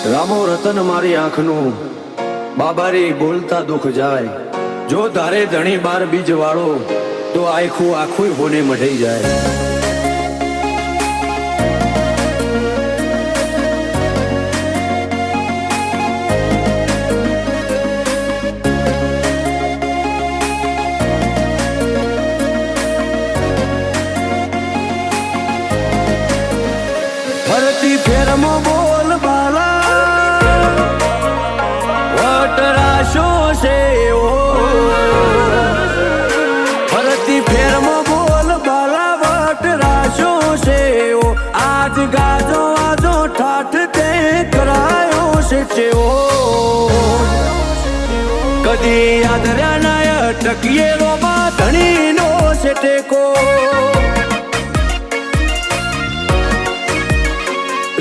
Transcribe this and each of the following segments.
રામો રતન મારી આંખનું બાબારી બોલતા દુઃખ જાય જો તારે ધણી બાર બીજ વાળો તો આખું આખું હોને મઢાઈ જાય ફરતી ફેરમો બોલ બાલા વટરાશો છે ફરતી ફેરમો બોલ બાલા વટરાશો છે આજ ગાજો આજો ઠાઠ તે કરાયો છે કદી આદર્યા નાય ટકીએ રોમા ધણીનો છે ટેકો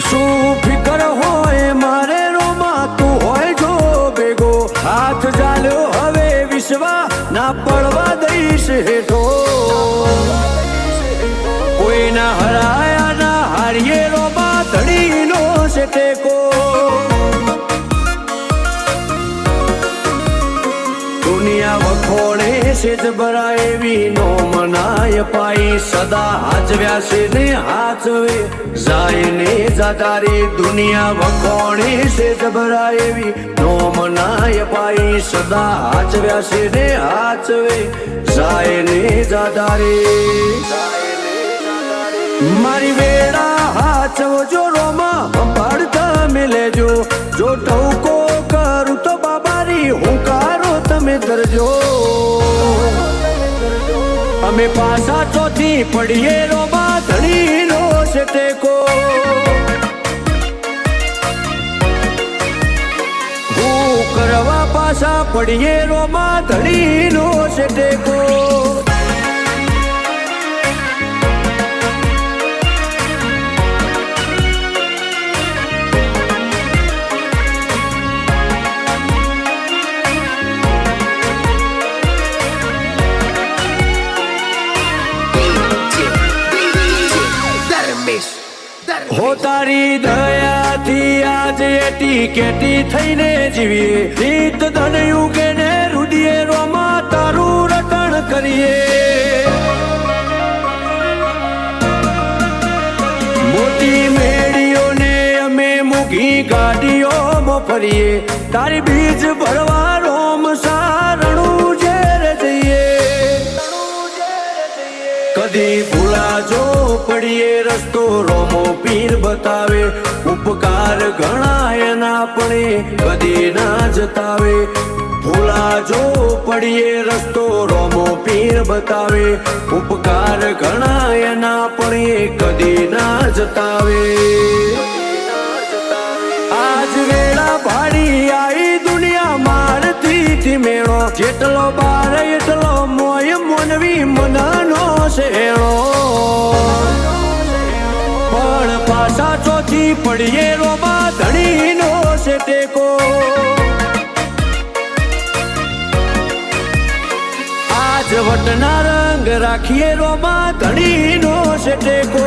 શું ફિકર હોય મારે રોમા તું હોય જો ભેગો હાથ ચાલ્યો હવે વિશ્વા ના પડવા દઈશ હેઠો કોઈના હરાયા ના હારીએ રોમા ધણીનો છે ટેકો દુનિયા વખોડે છે જબરા એવી નો મનાય પાઈ સદા હાચવ્યા છે ને હાચવે જાય ને જાતારી દુનિયા વખોડે છે જબરા એવી નો મનાય પાઈ સદા હાચવ્યા છે ને હાચવે જાય ને જાતારી મારી વેળા હાચવો જો રોમા સંભાળતા મિલેજો જો ટવકો કરું તો બાબારી હુંકારો તમે ધરજો અમે પાછા ચોથી પડીએ રોમા ધણીનો છે ટેકો હું કરવા પાછા પડીએ રોમા ધણીનો છે ટેકો હો તારી દયાથી આજ એટી કેટી થઈને જીવીએ રીત ધન યુગે ને રુદિએ રોમા તારું રટણ કરીએ મોટી મેળીઓને અમે મૂકી ગાડીઓમાં ફરીએ તારી બીજ ભરવા રોમ સારણું ઝેર જઈએ કદી ભૂલાજો પડીએ રસ્તો રોમો પીર બતાવે ઉપકાર ઘણા એના પણ કદી ના જતાવે ભૂલાજો પડીએ રસ્તો રોમો પીર બતાવે ઉપકાર ઘણા એના પણ કદી ના જતાવે આજ વેળા ભાડી આઈ દુનિયા મારથી મેળો જેટલો બાર એટલો મોય મોનવી મનનો શેણો પણ પાછા ચોથી પડીએ રોમા ધણીનો છે ટેકો આજ વટના રંગ રાખીએ રોમા ધણીનો છે ટેકો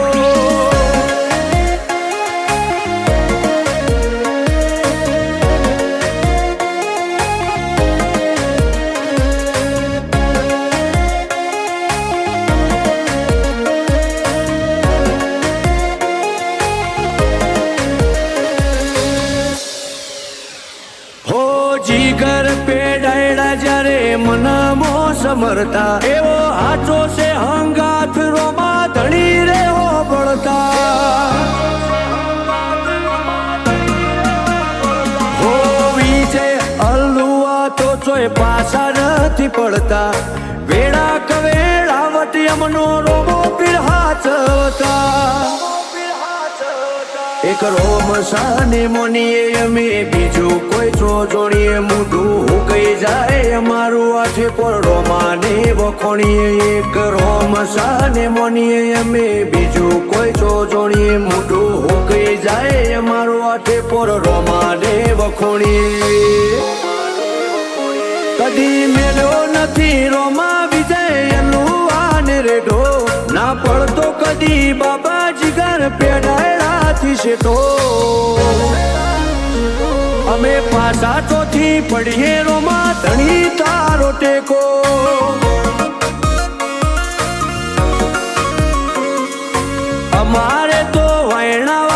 જીગર પેડાયડા જ્યારે મનમો સમરતા એવો હાચો છે હંગાથ રોમા ધણી રે હો બળતા હો વિજય અલ્લુઆ તો ચોય પાછા નથી પડતા વેળા કવેળા વટી અમનો રોમો પીર હાચવતા એક રોમ સાને મોનીએ અમે બીજું કોઈ છો જોડીએ મોઢું હુકાઈ જાય અમારું આઠે પર રોમાને વખોણીએ એક રોમ સાને મોનીએ અમે બીજું કોઈ છો જોડીએ મોઢું હુકાઈ જાય અમારું આઠે પર રોમાને વખોણીએ કદી મેળ્યો નથી રોમા વિજય એનું આને રેઢો ના પડતો કદી બાબા જીગર પેડાયડા થી શેઠો પાછા ચોથી પડીએ રોમાં ધણી તારો ટેકો અમારે તો વૈણા